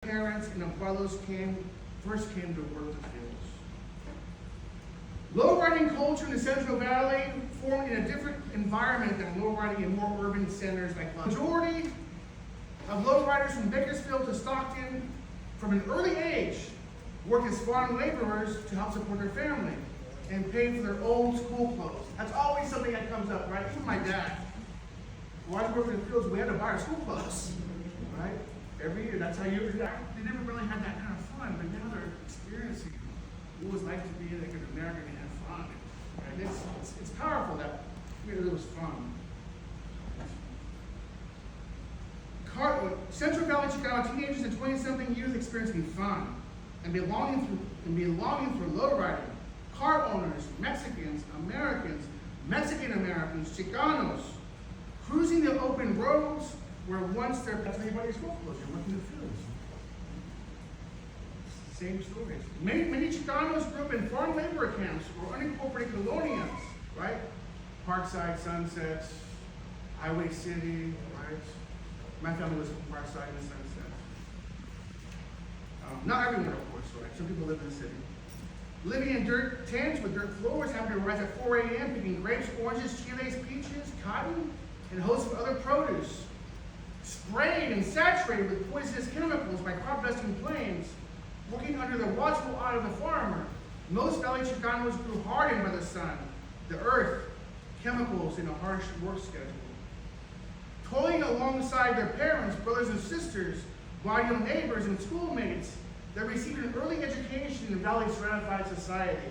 Parents and abuelos first came to work the fields. Lowriding culture in the Central Valley formed in a different environment than lowriding in more urban centers like Los Angeles. The majority of lowriders from Bakersfield to Stockton, from an early age, worked as farm laborers to help support their family and pay for their own school clothes. That's always something that comes up, right? Even my dad. While I was working in the fields, we had to buy our school clothes, right? Every year, that's how you do that. They never really had that kind of fun, but now they're experiencing what it was like to be like an American and have fun. Right? It's powerful that it was fun. Central Valley Chicano teenagers and 20-something youth experiencing fun and belonging through lowriding. Car owners, Mexicans, Americans, Mexican-Americans, Chicanos, cruising the open roads where once that's anybody's school clothes, you're working the fields. Same stories. Many Chicanos grew up in farm labor camps or unincorporated colonias, right? Parkside, Sunsets, Highway City, right? My family was from Parkside and Sunsets. Not everyone, of course, right? Some people live in the city. Living in dirt tents with dirt floors, having to rise at 4 a.m., picking grapes, oranges, chiles, peaches, cotton, and a host of other produce. Sprayed and saturated with poisonous chemicals by crop-dusting planes, working under the watchful eye of the farmer. Most Valley Chicanos grew hardened by the sun, the earth, chemicals, and a harsh work schedule. Toiling alongside their parents, brothers and sisters, while neighbors and schoolmates, they received an early education in Valley stratified society.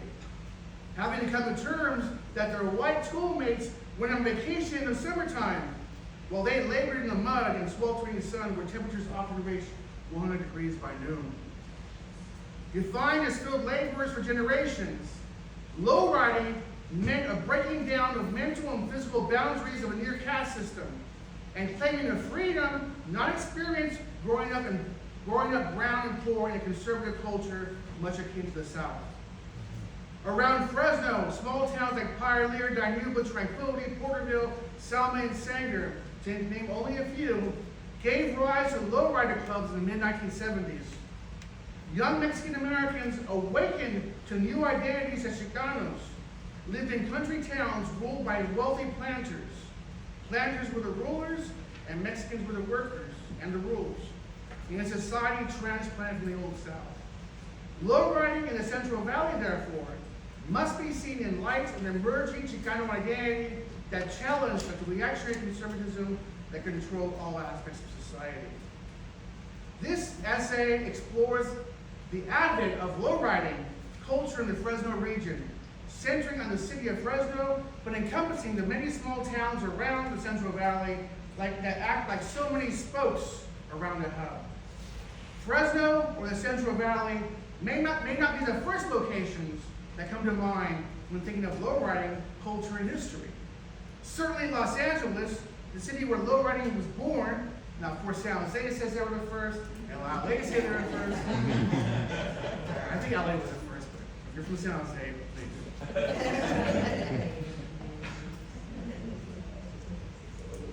Having to come to terms that their white schoolmates went on vacation in the summertime, while they labored in the mud and sweltering sun where temperatures often reached 100 degrees by noon. Defined as skilled laborers for generations, lowriding meant a breaking down of mental and physical boundaries of a near caste system and claiming a freedom not experienced growing up brown and poor in a conservative culture much akin to the South. Around Fresno, small towns like Pioneer, Dinuba, Tranquility, Porterville, Salma, and Sanger, to name only a few, gave rise to lowrider clubs in the mid-1970s. Young Mexican Americans awakened to new identities as Chicanos, lived in country towns ruled by wealthy planters. Planters were the rulers, and Mexicans were the workers and the rules, in a society transplanted from the Old South. Lowriding in the Central Valley, therefore, must be seen in light of an emerging Chicano identity that challenged the reactionary conservatism that controlled all aspects of society. This essay explores the advent of lowriding culture in the Fresno region, centering on the city of Fresno, but encompassing the many small towns around the Central Valley that act like so many spokes around the hub. Fresno, or the Central Valley, may not be the first locations that come to mind when thinking of lowriding culture and history. Certainly Los Angeles, the city where lowriding was born. Now, of course, San Jose says they were the first, and LA says they were the first. I think LA was the first, but if you're from San Jose, please.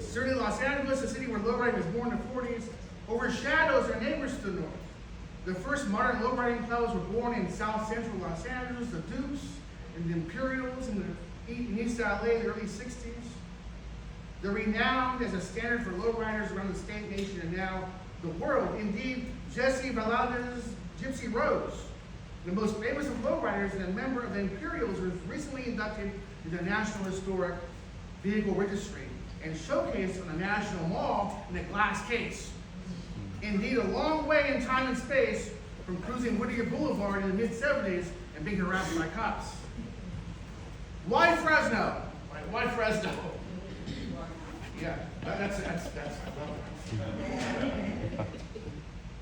Certainly Los Angeles, the city where lowriding was born in the 40s, overshadows our neighbors to the north. The first modern lowriding clubs were born in South Central Los Angeles, the Dukes and the Imperials in East LA in the early 60s. They're renowned as a standard for lowriders around the state, nation, and now the world. Indeed, Jesse Valada's Gypsy Rose, the most famous of lowriders and a member of the Imperials, was recently inducted into the National Historic Vehicle Registry and showcased on the National Mall in a glass case. Indeed, a long way in time and space from cruising Whittier Boulevard in the mid-70s and being harassed by cops. Why Fresno? Why Fresno? Yeah, that's I love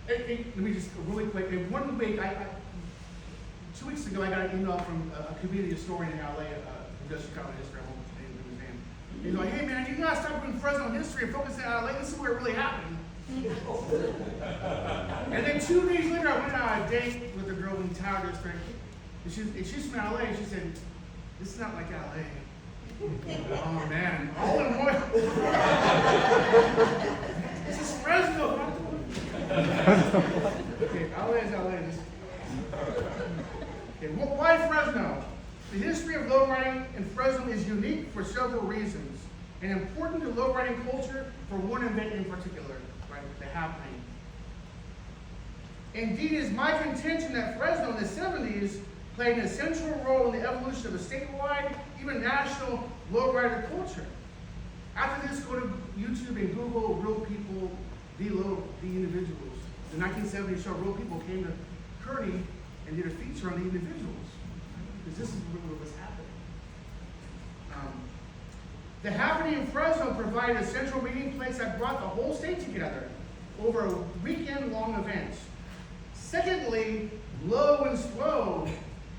it. Let me just really quick. In 1 week, 2 weeks ago, I got an email from a community historian in LA, who does Chicago history. I won't name his name. He's like, "Hey man, you gotta stop doing Fresno history and focus on LA. This is where it really happened." And then 2 days later, I went on a date with a girl in Tower District, and she's from LA. And she said, "This is not like LA." Oh man, all in one. This is Fresno. Okay, LA is LA. Okay, why Fresno? The history of lowriding in Fresno is unique for several reasons, and important to lowriding culture for one event in particular, right? The happening. Indeed, it is my contention that Fresno in the 70s played an essential role in the evolution of a statewide, even national, lowrider culture. After this, go to YouTube and Google real people, the individuals. The 1970s show Real People came to Kearney and did a feature on the individuals. Because this is what was happening. The happening in Fresno provided a central meeting place that brought the whole state together over a weekend-long event. Secondly, low and slow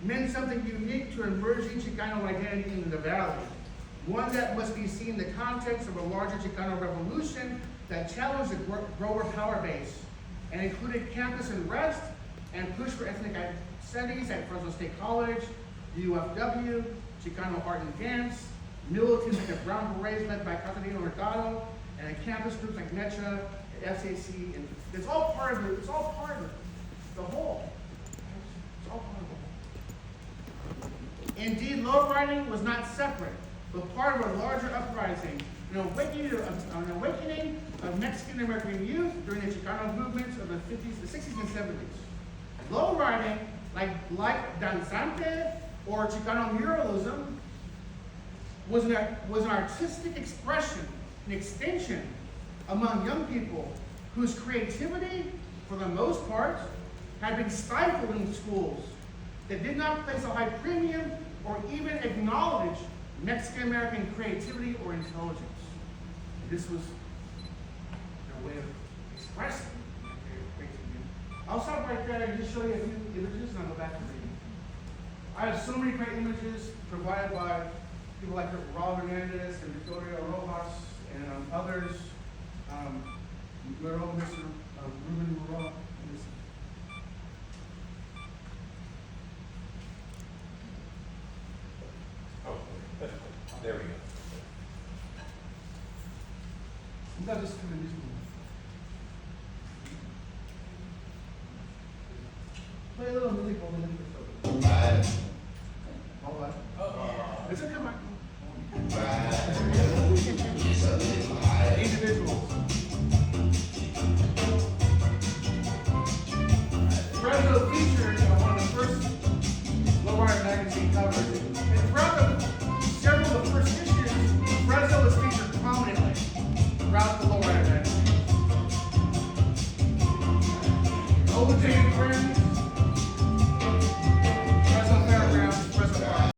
meant something unique to emerging Chicano identity in the valley, one that must be seen in the context of a larger Chicano revolution that challenged the grower power base and included campus unrest and push for ethnic studies at Fresno State College, the UFW, Chicano art and dance, militants like the Brown Berets led by Catalino Hurtado, and campus groups like NECHA, the FCC, and it's all part of it. It's all part of it. The whole. It's all part of the whole. Indeed, lowriding was not separate, but part of a larger uprising, an awakening of Mexican American youth during the Chicano movements of the 50s, the 60s, and 70s. Lowriding, like danzante or Chicano muralism, was an artistic expression, an extension among young people whose creativity, for the most part, had been stifled in schools that did not place a high premium or even acknowledge Mexican American creativity or intelligence. And this was a way of expressing creativity. I'll stop right there and just show you a few images and I'll go back to reading. I have so many great images provided by people like Rojas and Victorio, Rojas, and others. Mr. Ruben Muro. Oh, there we go. That is kind of useful. Play a little music while we look at the all right. It's a come on. Individuals. Fresno featured one of the first lowrider magazine covers. And throughout several of the first issues, Fresno was featured prominently throughout the lowrider magazine. Overtaking friends, Fresno Fairgrounds, Fresno Park.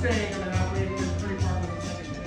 Mustang and then operating in Prairie Park on the second day.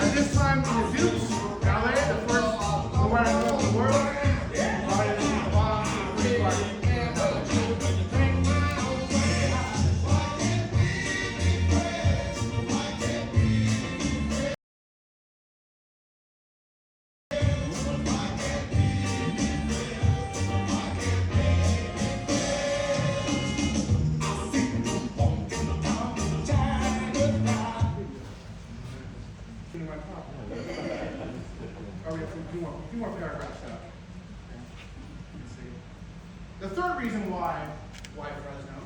At this time in the Dukes, LA, the first lowrider in the world, provided the bomb to the Prairie Park. In my top. Oh, we have a few more paragraphs up. Okay. Let's see. The third reason why Fresno,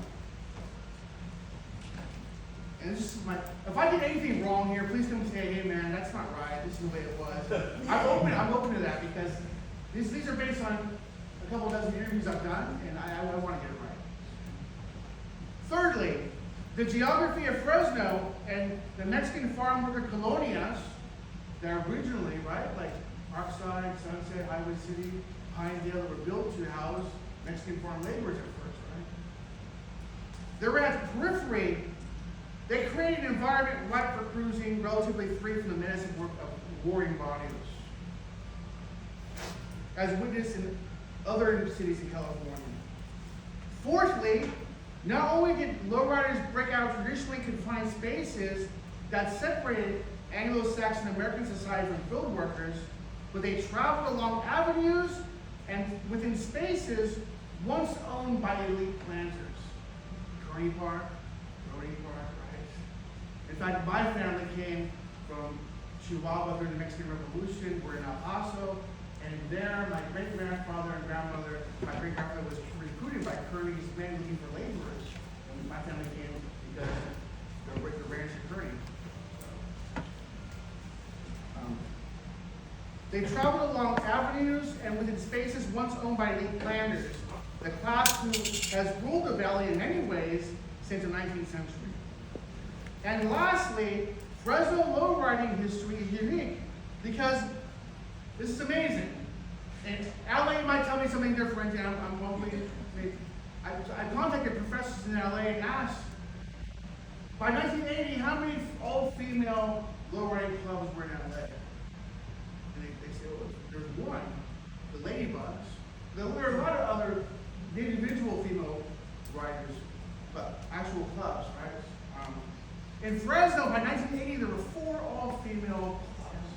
and this is my, if I did anything wrong here, please don't say, hey man, that's not right, this is the way it was. I'm open to that because these are based on a couple dozen interviews I've done, and I want to get it right. Thirdly, the geography of Fresno and the Mexican farm worker colonias that are originally, right, like Parkside, Sunset, Highway City, Pinedale, were built to house Mexican farm laborers at first, right? They were at the periphery. They created an environment ripe for cruising, relatively free from the menace of warring bodies, as witnessed in other cities in California. Fourthly, not only did lowriders break out traditionally confined spaces that separated Anglo-Saxon American society from field workers, but they traveled along avenues and within spaces once owned by elite planters. Kearney Park, Brody Park, right? In fact, my family came from Chihuahua during the Mexican Revolution. We're in El Paso, and there, my great-grandfather and grandmother, my great-grandfather was recruited by Kearney's men looking for laborers. And my family came because they were the ranch in Kearney. They traveled along avenues and within spaces once owned by elite planters, the class who has ruled the valley in many ways since the 19th century. And lastly, Fresno lowriding history is unique because this is amazing. And LA might tell me something different, and I'm hopefully, I contacted professors in LA and asked, by 1980, how many all-female lowriding clubs were in LA? And they say, well, there's one, the Ladybugs. There were a lot of other individual female riders, but actual clubs, right? In Fresno, by 1980, there were 4 all-female clubs.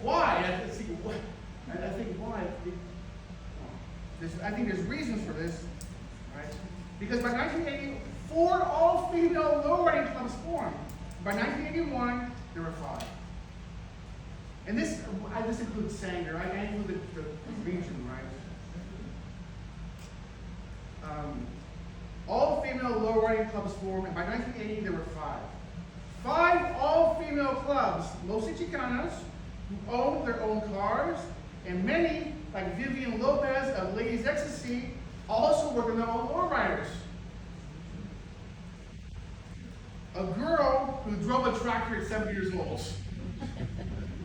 Why? I think why? I think there's reasons for this, right? Because by 1980, 4 all-female lowriding clubs formed. By 1981, there were 5. And this includes Sanger. I include the region, right? All-female lowriding clubs formed, and by 1980, there were 5. 5 all-female clubs, mostly Chicanos, who owned their own cars, and many, like Vivian Lopez of Ladies Ecstasy, also worked on their own lowriders. A girl who drove a tractor at 7 years old.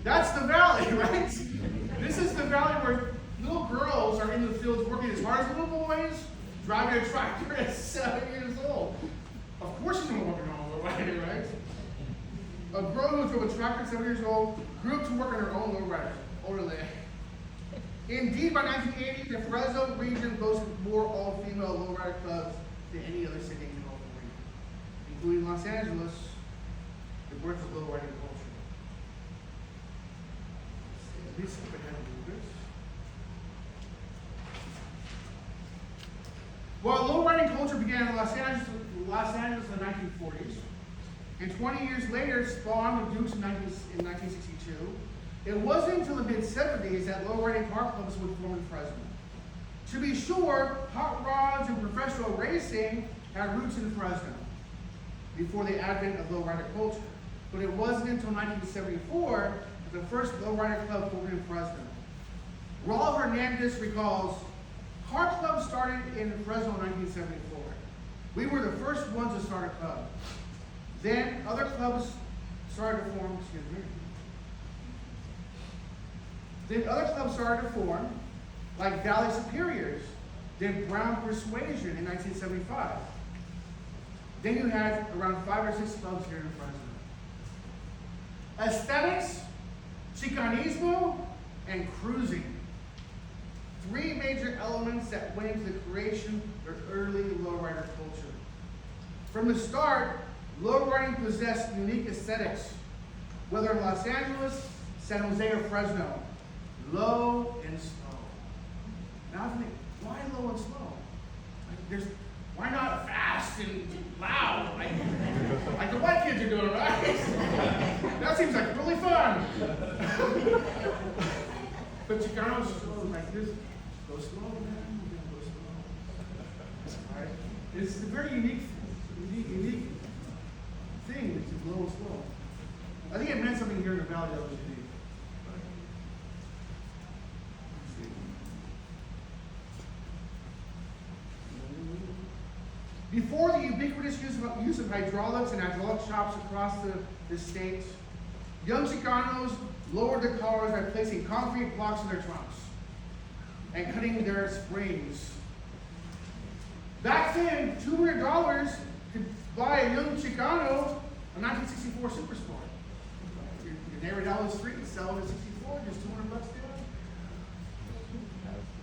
That's the valley, right? This is the valley where little girls are in the fields working as hard as little boys, driving a tractor at 7 years old. Of course she's gonna work on her own lowrider, right? A girl who drove a tractor at 7 years old grew up to work on her own lowrider. Orderly. Indeed, by 1980, the Fresno region boasted more all-female lowrider clubs than any other city in California, including Los Angeles, the birth of lowriding culture. Please skip ahead a little bit. Well, lowriding culture began in Los Angeles in the 1940s, and 20 years later spawned the Dukes in 1962. It wasn't until the mid-70s that lowriding car clubs would form in Fresno. To be sure, hot rods and professional racing had roots in Fresno before the advent of lowrider culture. But it wasn't until 1974 that the first lowrider club formed in Fresno. Raul Hernandez recalls, car clubs started in Fresno in 1974. We were the first ones to start a club. Then other clubs started to form, like Valley Superiors, then Brown Persuasion in 1975. Then you had around 5 or 6 clubs here in Fresno. Aesthetics, Chicanismo, and cruising. 3 major elements that went into the creation of early lowrider culture. From the start, lowriding possessed unique aesthetics, whether in Los Angeles, San Jose, or Fresno. Low and slow. Now I think, why low and slow? Why not fast and loud? Like the white kids are doing, right? That seems like really fun. But Chicanos are like this. Go slow, man. Go slow. Right? It's a very unique thing. It's low and slow. I think it meant something here in the valley that was unique. Before the ubiquitous use of hydraulics and hydraulic shops across the state, young Chicanos lowered their cars by placing concrete blocks in their trunks and cutting their springs. Back then, $200 could buy a young Chicano a 1964 Super Sport. Your neighbor down the street and sell it at 64, just $200 down.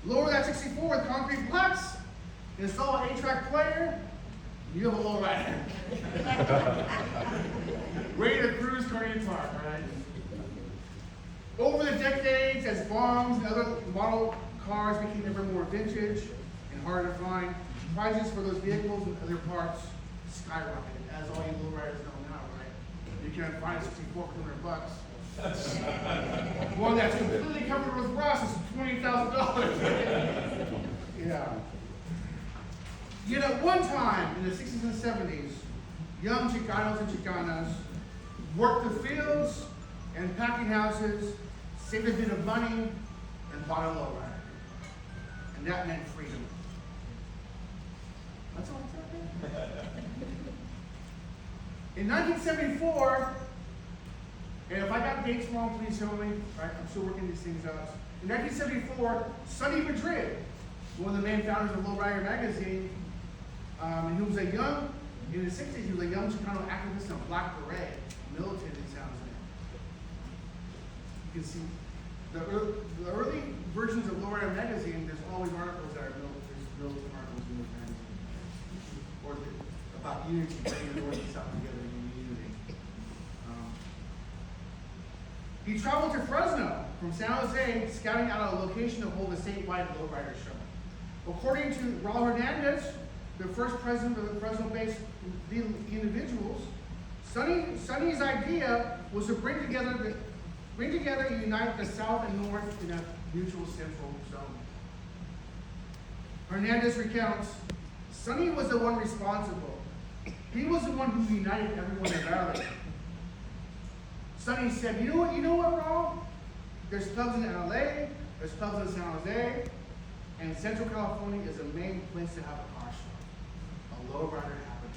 Lower that 64 with concrete blocks, install an 8-track player, you have a lowrider. Ready to cruise Carney Park, right? Over the decades, as bombs and other model cars became ever more vintage and harder to find, prices for those vehicles and other parts skyrocketed, as all you lowriders know now, right? You can find a 64 for $200. One that's completely covered with rust is $20,000. Yeah. Yet at one time, in the 60s and 70s, young Chicanos and Chicanas worked the fields and packing houses, saved a bit of money, and bought a lowrider. And that meant freedom. That's all it's happening. In 1974, and if I got dates wrong, please tell me, right? I'm still working these things out. In 1974, Sonny Madrid, one of the main founders of Lowrider magazine, and he was a young, in the 60s, he was a young Chicano activist in a black beret, militant in San Jose. You can see the early versions of Lowrider magazine, there's always articles that are militant articles in those magazines. Or about unity, bringing the North and South together in unity. He traveled to Fresno from San Jose, scouting out a location to hold a statewide lowrider show. According to Raul Hernandez, the first president of the Fresno-based individuals, Sonny's idea was to bring together and unite the South and North in a mutual central zone. Hernandez recounts, Sonny was the one responsible. He was the one who united everyone in the valley. Sonny said, you know what, Raul? There's clubs in LA, there's clubs in San Jose, and Central California is a main place to have a car show. A lowrider happened.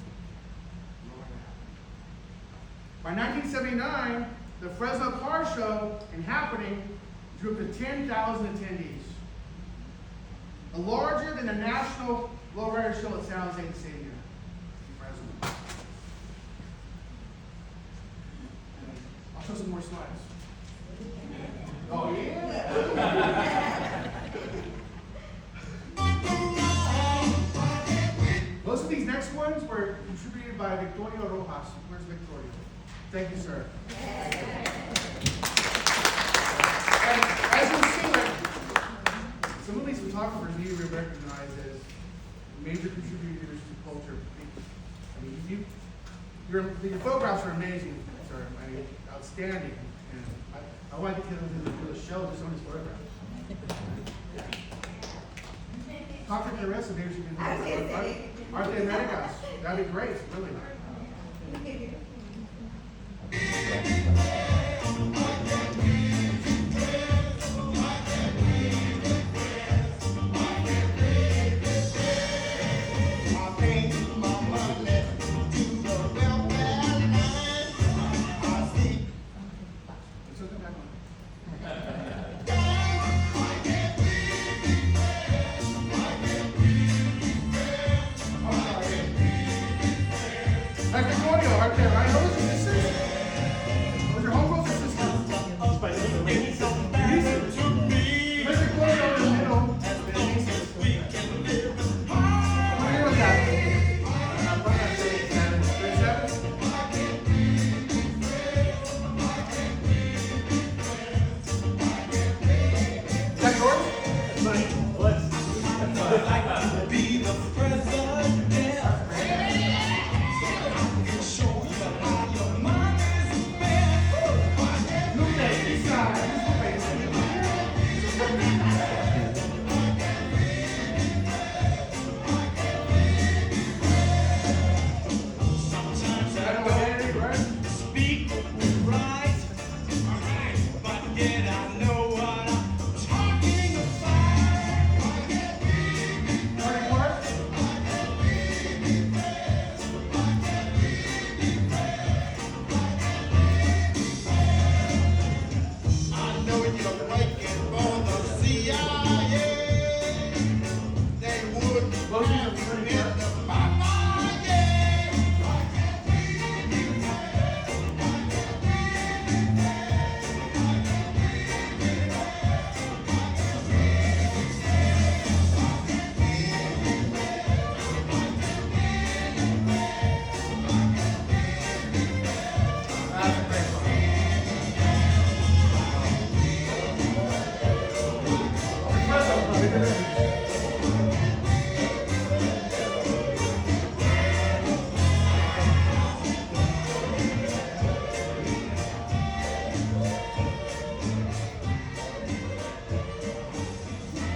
By 1979, the Fresno Car Show and Happening drew up to 10,000 attendees. Larger than the national lowrider show at San Jose Stadium in Fresno. I'll show some more slides. Oh, yeah? Most of these next ones were contributed by Victorio Rojas. Where's Victorio? Thank you, sir. some of these photographers need to be recognized as major contributors to culture. I mean, your photographs are amazing, sir. I mean, outstanding. And I want to do a show just on these photographs. Talk to Teresa, maybe she can do Arte Americas. That'd be great, really. Like Victorio, right there, right? Those are your sisters. Those are homegirls or sisters? There's Victorio in the middle. What do you look at? 37? Is that yours? Be the president.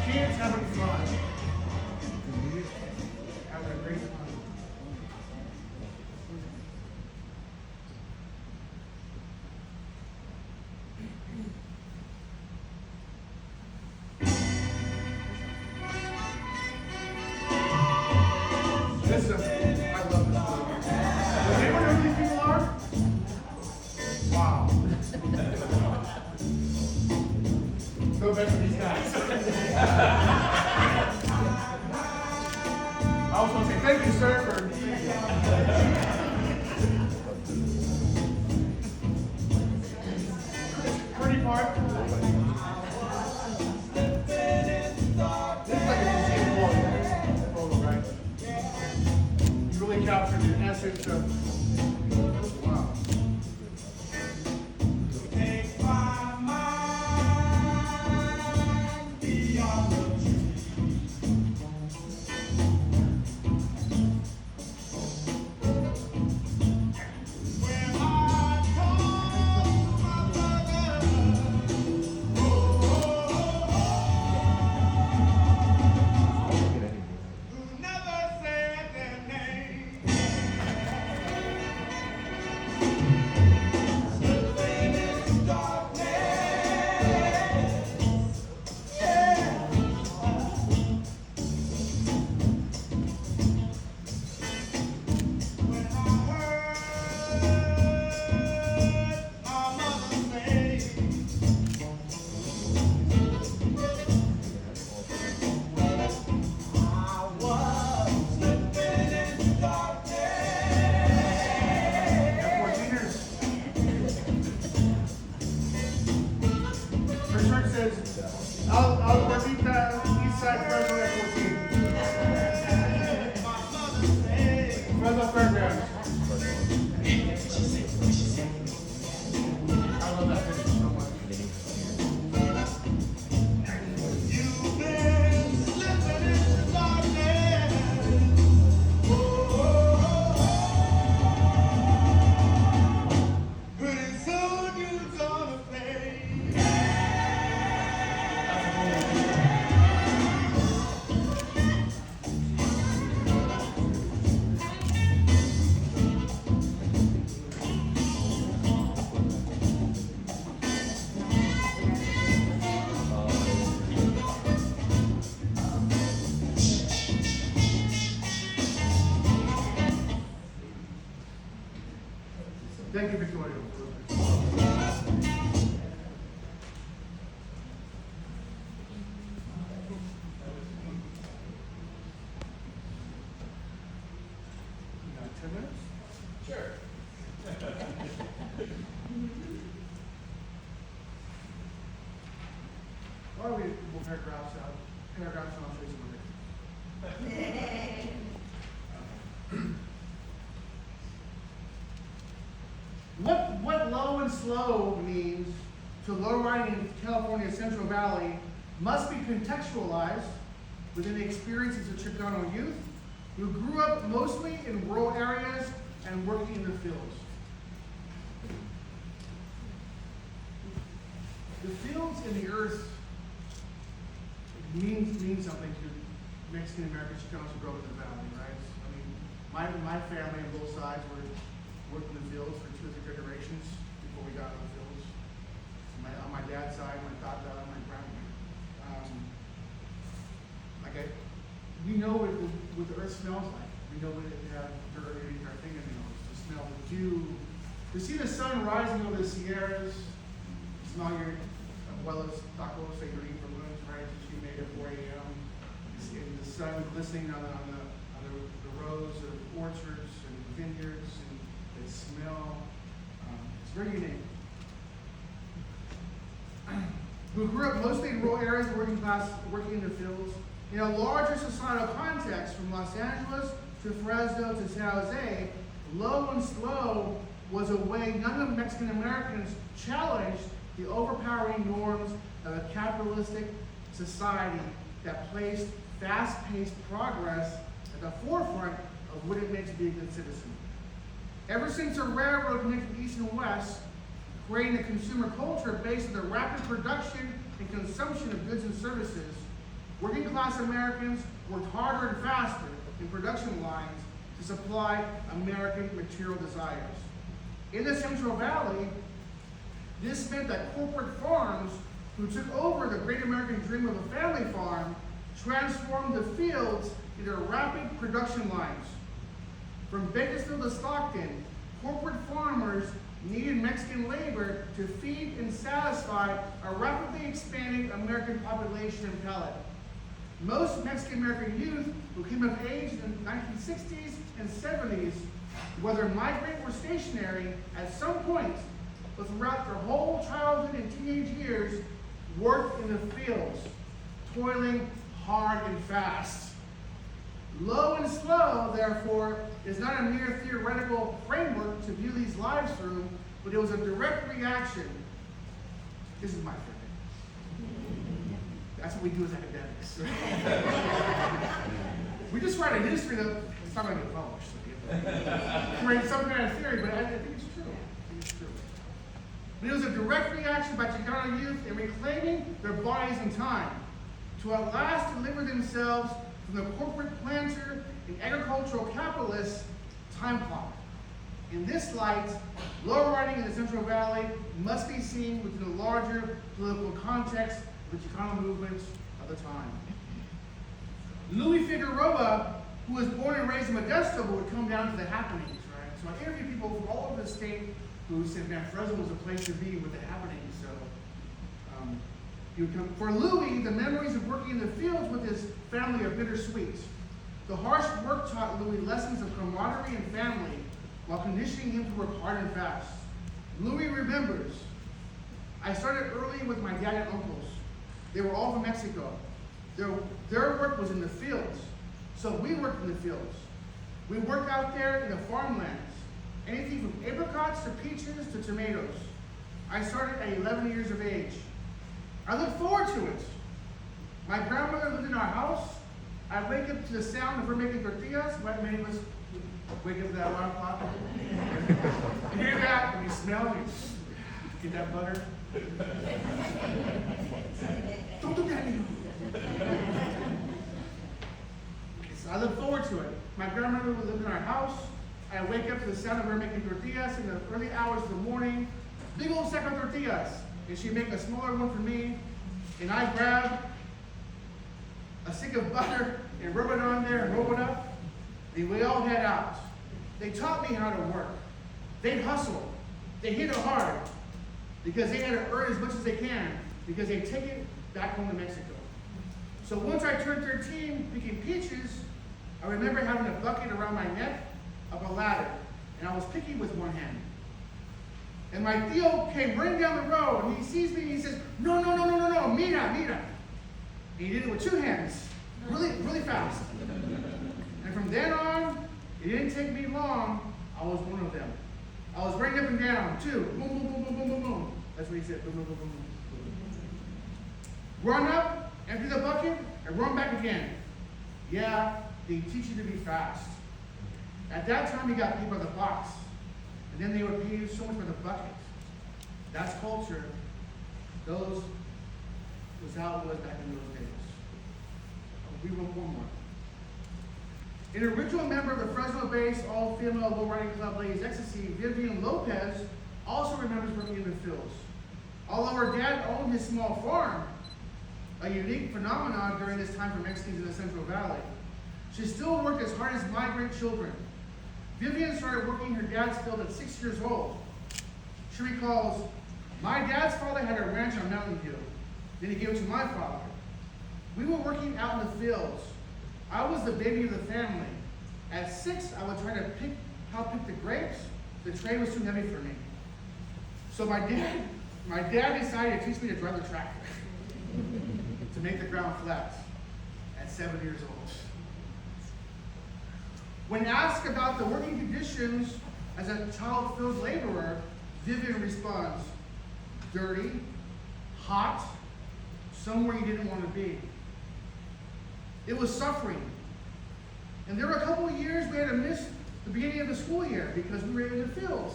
Kids having fun. Having a great time. This is, I love this movie. Does anyone know who these people are? Wow. Go back to these guys. I also want to say thank you, sir, for. Pretty part. This is like a museum photo, right? You really captured the essence of. Wow. Take my mind beyond the trees. When I call my brother, who never said their name. Thank you, Victorio. You got 10 minutes? Sure. Why don't we pull paragraphs out? Paragraphs and I'll show you some of it. What low and slow means to low riding in California's Central Valley must be contextualized within the experiences of Chicano youth who grew up mostly in rural areas and working in the fields. The fields and the earth mean something to Mexican American Chicanos who grew up in the valley, right? I mean, my family on both sides worked in the fields for 2 or 3 generations before we got in the fields. On my dad's side, my tata, my grandma. We know what the earth smells like. We know what it have dirt underneath our fingernails. The smell of dew. To see the sun rising over the Sierras, smell your abuela's tacos that you're eating for lunch, right? That she made at 4 a.m. And the sun glistening on the rows of orchards and vineyards and the smell. It's very unique. Who grew up mostly in rural areas, working class, working in the fields. In a larger societal context, from Los Angeles to Fresno to San Jose, low and slow was a way young Mexican Americans challenged the overpowering norms of a capitalistic society that placed fast-paced progress at the forefront of what it meant to be a good citizen. Ever since a railroad connected East and West, creating a consumer culture based on the rapid production and consumption of goods and services, working class Americans worked harder and faster in production lines to supply American material desires. In the Central Valley, this meant that corporate farms who took over the great American dream of a family farm transformed the fields into rapid production lines. From Bakersfield to Stockton, corporate farmers needed Mexican labor to feed and satisfy a rapidly expanding American population and palate. Most Mexican American youth who came of age in the 1960s and 70s, whether migrant or stationary, at some point, but throughout their whole childhood and teenage years, worked in the fields, toiling hard and fast. Low and slow, therefore, is not a mere theoretical framework to view these lives through, but it was a direct reaction. This is my favorite. That's what we do as academics. We just write a history that it's not going to get published. So create some kind of theory, but I think it's true. I think it's true. But it was a direct reaction by Chicano youth in reclaiming their bodies and time to at last deliver themselves from the corporate planter and agricultural capitalist time clock. In this light, low riding in the Central Valley must be seen within the larger political context of the Chicano movement of the time. Louis Figueroa, who was born and raised in Modesto, but would come down to the happenings, right? So I interviewed people from all over the state who said, man, Fresno was a place to be with the happenings. So he would come. For Louis, the memories of working in the fields with his family are bittersweet. The harsh work taught Louis lessons of camaraderie and family while conditioning him to work hard and fast. Louis remembers, I started early with my dad and uncles. They were all from Mexico. Their work was in the fields, so we worked in the fields. We worked out there in the farmlands, anything from apricots to peaches to tomatoes. I started at 11 years of age. I look forward to it. My grandmother lived in our house. I wake up to the sound of her making tortillas. Many of us wake up to that alarm clock. You hear that, and you smell it, you get that butter. Don't do that anymore. So I look forward to it. My grandmother would live in our house. I wake up to the sound of her making tortillas in the early hours of the morning. Big old sack of tortillas. And she'd make a smaller one for me. And I grab a stick of butter and rub it on there and roll it up. And we all head out. They taught me how to work. They'd hustle. they hit it hard because they had to earn as much as they can because they take it back home to Mexico. So once I turned 13 picking peaches, I remember having a bucket around my neck up a ladder, and I was picking with one hand. And my tío came running down the road, and he sees me, and he says, no, mira. And he did it with two hands, really fast. And from then on, it didn't take me long, I was one of them. I was running up and down, too. Boom, boom, boom, boom, boom, boom, boom. That's what he said, boom, boom, boom, boom, boom. Run up, empty the bucket, and run back again. Yeah, they teach you to be fast. At that time, you got paid by the box. And then they would pay you so much for the bucket. That's culture. Those was how it was back in those days. We wrote one more. An original member of the Fresno-based all-female low-riding club Ladies Ecstasy, Vivian Lopez, also remembers working in the fields. Although her dad owned his small farm, a unique phenomenon during this time for Mexicans in the Central Valley, she still worked as hard as migrant children. Vivian started working her dad's field at 6 years old. She recalls, my dad's father had a ranch on Mountain View. Then he gave it to my father. We were working out in the fields. I was the baby of the family. At 6, I would try to help pick the grapes. The tray was too heavy for me. So my dad decided to teach me to drive the tractor to make the ground flat at 7 years old. When asked about the working conditions as a child field laborer, Vivian responds, dirty, hot, somewhere you didn't want to be. It was suffering. And there were a couple of years we had to miss the beginning of the school year because we were in the fields.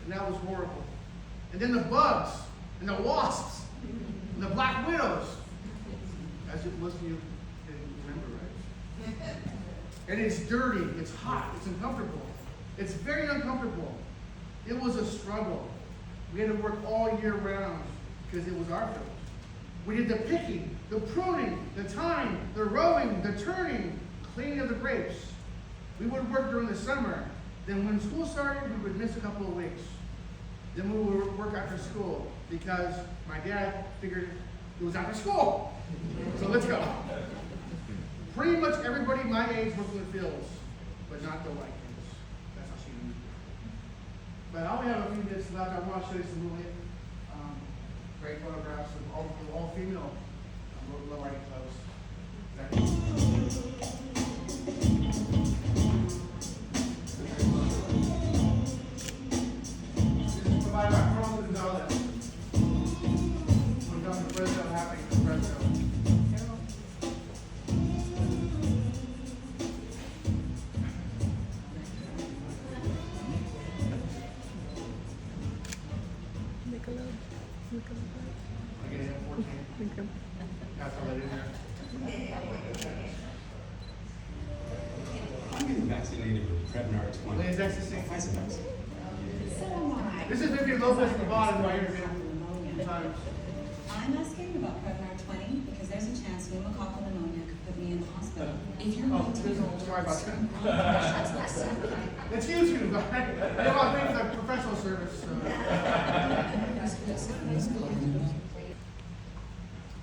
And that was horrible. And then the bugs, and the wasps, and the black widows. As most of you didn't remember, right? And it's dirty, it's hot, it's uncomfortable. It's very uncomfortable. It was a struggle. We had to work all year round because it was our field. We did the picking, the pruning, the tying, the rowing, the turning, cleaning of the grapes. We would work during the summer. Then when school started, we would miss a couple of weeks. Then we would work after school because my dad figured it was after school. So let's go. Pretty much everybody my age worked in the fields, but not the white kids. That's how she knew. But I only have a few minutes left. I want to show you some really great photographs of all female low riding clubs. This is provided by Carlos Gonzalez. When it comes to Fresno, happening in Fresno. I get it at 14. That's all I did there. I'm getting vaccinated with Prevnar 20. Ladies Ecstasy. Pfizer vaccine. This is Vivian Lopez at the bottom right here. Sometimes. I'm asking about Prevnar 20 because there's a chance pneumococcal pneumonia could put me in the hospital. If you're Oh, sorry about that. It's YouTube. I don't want to pay for the professional service.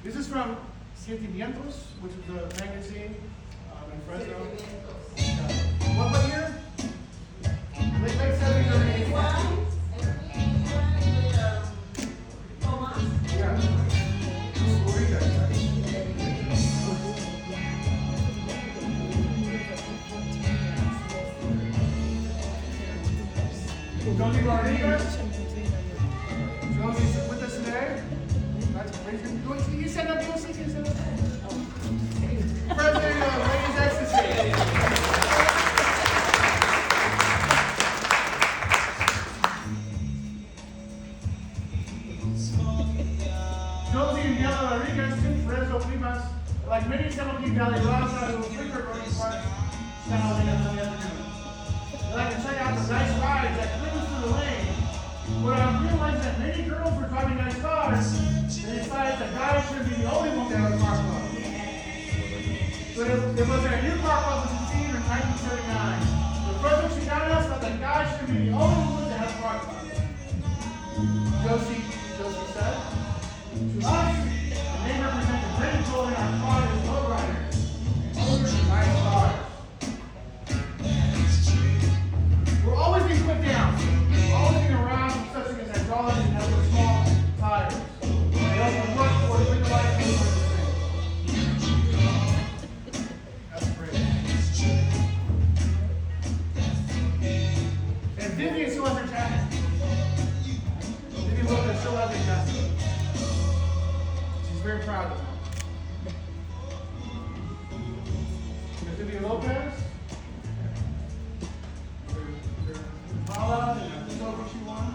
This is from Sentimientos, which is the magazine in Fresno. What year? Late 70s, early 80s. Yeah. Gloria, Josie Rodriguez. Josie's with us today. You set up, Josie? You set up? President of Ladies Ecstasy. Josie and Yella Rodriguez, two Fresno Primas, like many Temple Valley Rojas who frequent running parks, spend all day until the afternoon. They like to check out the nice rides that cruise through the lane. But I realized that many girls were driving nice cars, they decided that guys shouldn't be the only one that had a car club. So there was a new car club was conceived in 1979. The Fresno Chicanos thought that guys should be the only ones that had a car club. To us, they represent the great joy in our cause as lowriders. Nice cars. We're always being put down. We're always being around such things as hydraulics and have those small tires. They also work for the bigger life and those things. That's great. And Vivian still has her jacket. Vivian Lopez still has her jacket. She's very proud of it. There's Vivian Lopez. There's Paula and the silver she won.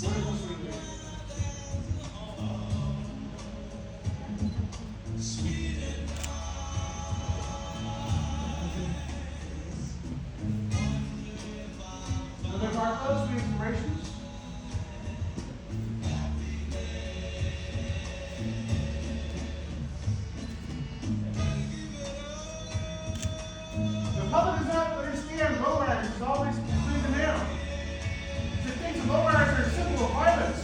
Wonderful sweet lady. Another Marcos, sweet inspirations. The public does not understand lowriders is always putting them down. It thinks lowriders are simple violence.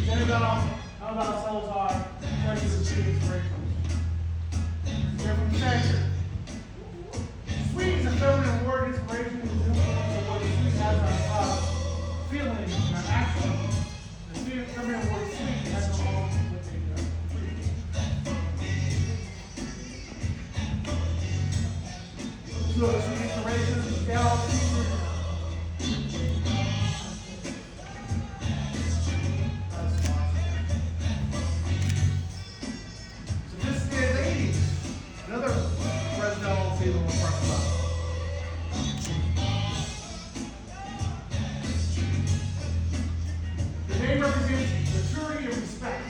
Then about how about Salazar, judges and sweet inspirations. They're from Chester. Sweet is a feminine word, inspiration is the influence of what sweet has on our feelings and our actions. The sweet feminine word sweet has no all with it. So the sweet inspirations, gal, so this is ladies, another Fresno female we're talking about. The name represents maturity and respect.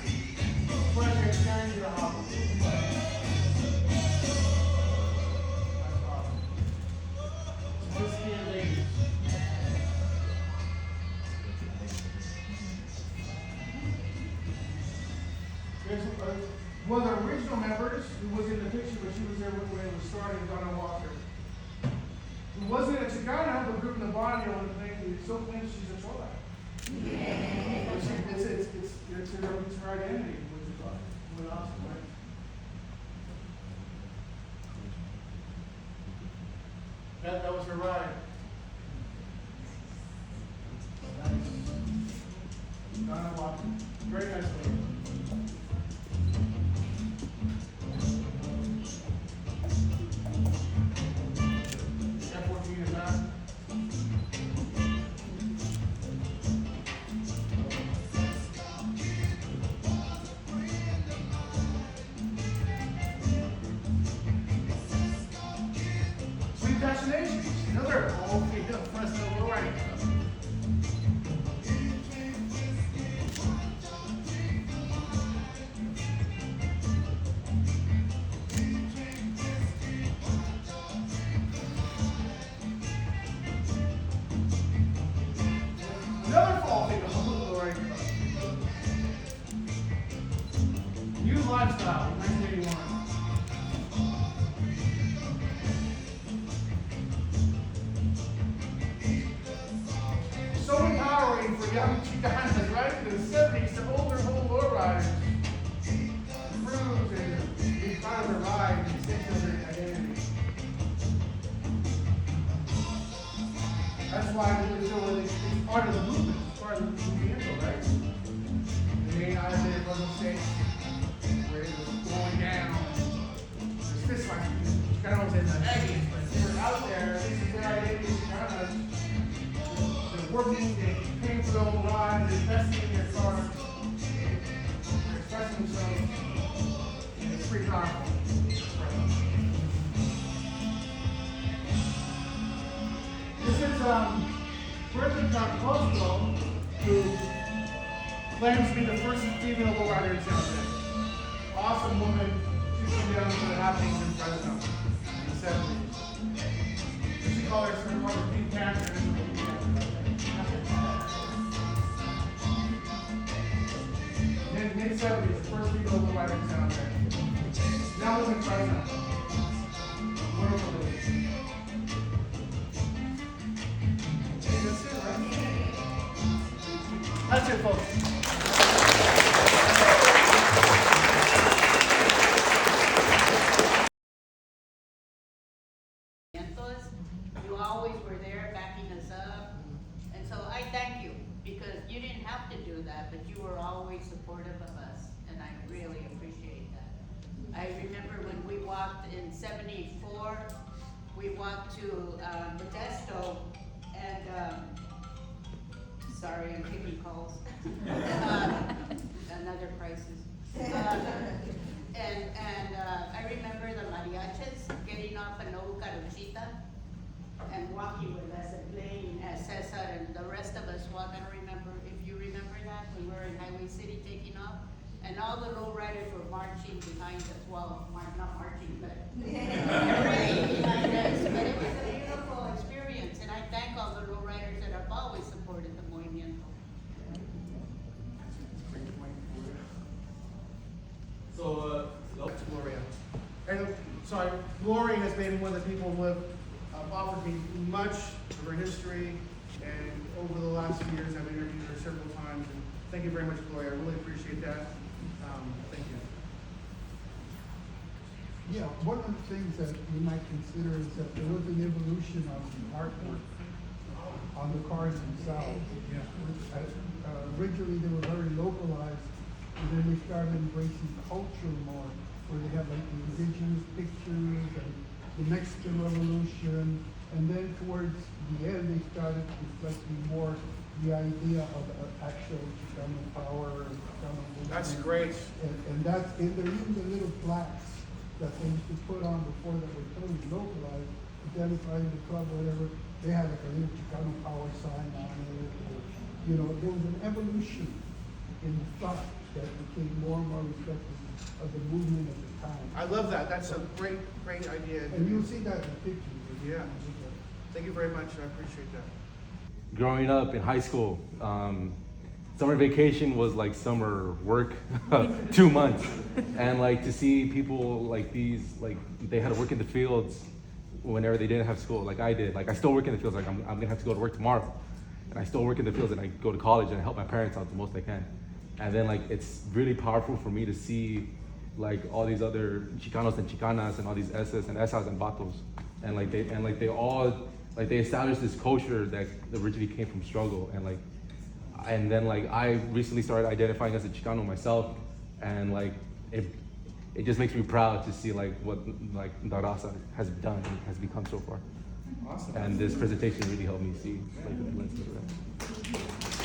Pleasure and caring to the hobby. That's awesome. So this is ladies. Here's one of the original members who was in the picture, but she was there when it was starting, Donna Walker. Who wasn't a Chicano, but grew up in the barrio and still thinks she's a troll. It's her identity, which is awesome, right? That was her ride. Nice. Donna Walker. Very nice lady. F-14 is not. Sweet Destinations, another all female Fresno lowriding club. Another fall female lowriding club. New Lifestyle, 1981. So empowering for young Chicanos, right? In the 70s to older lowriders. Cruise and be proud of their ride and stick to their identity. That's why I really feel that it's part of the movement, it's part of the movement, right? The main idea of the state, where it was going down. There's this one, Chicanos in the 80s, but they're out there, this is their identity, Chicanos. They're working, they're paying for their own ride, they're investing in their car, they're expressing themselves. It's pretty powerful. This is Bertha Causation, who claims to be the first female lowrider in San Jose. Awesome woman. She came down to the happenings in Fresno in the 70s. She called her Pink Panther. Mid-70s, the first female lowrider in San Jose. Now lives in Fresno. Wonderful lady. That's it, folks. You always were there backing us up. And so I thank you, because you didn't have to do that, but you were always supportive of us, and I really appreciate that. I remember when we walked in '74, we walked to Modesto, and, sorry, I'm taking calls. Another crisis. I remember the mariachis getting off an old Carucita and walking with us and playing as Cesar and the rest of us walk. I don't remember if you remember that, we were in Highway City taking off, and all the lowriders were marching behind us. Well, not marching, but praying behind us. But it was a beautiful experience, and I thank all the lowriders that have always supported the movimiento. So, That's Gloria. And, sorry, Gloria has been one of the people who have offered me much of her history, and over the last few years, I've interviewed her several times, and thank you very much, Gloria, I really appreciate that. Thank you. Yeah, one of the things that you might consider is that there was an evolution of the artwork on the cars themselves. Yeah. Originally, they were very localized, and then they started embracing culture more, where they have like the indigenous pictures and the Mexican Revolution, and then towards the end, they started reflecting more the idea of actual Chicano power and Chicano movement. That's great. And that's, and there even the little plaques that they used to put on before that were totally localized, identifying the club or whatever, they had like a little Chicano power sign on it, or, you know, there was an evolution in the thought that became more and more reflective of the movement of the time. I love that, that's a great, great idea. And you'll see that in the pictures. Yeah. Thank you very much, I appreciate that. Growing up in high school, summer vacation was like summer work, 2 months. And like to see people like these, like they had to work in the fields whenever they didn't have school, like I did. Like I still work in the fields, like I'm gonna have to go to work tomorrow. And I still work in the fields, and I go to college and I help my parents out the most I can. And then like it's really powerful for me to see like all these other Chicanos and Chicanas and all these S's and Esas and Batos. And they all established this culture that originally came from struggle, and then I recently started identifying as a Chicano myself, and like it just makes me proud to see like what like the raza has done and has become so far. Awesome. And this presentation really helped me see like the lens of that.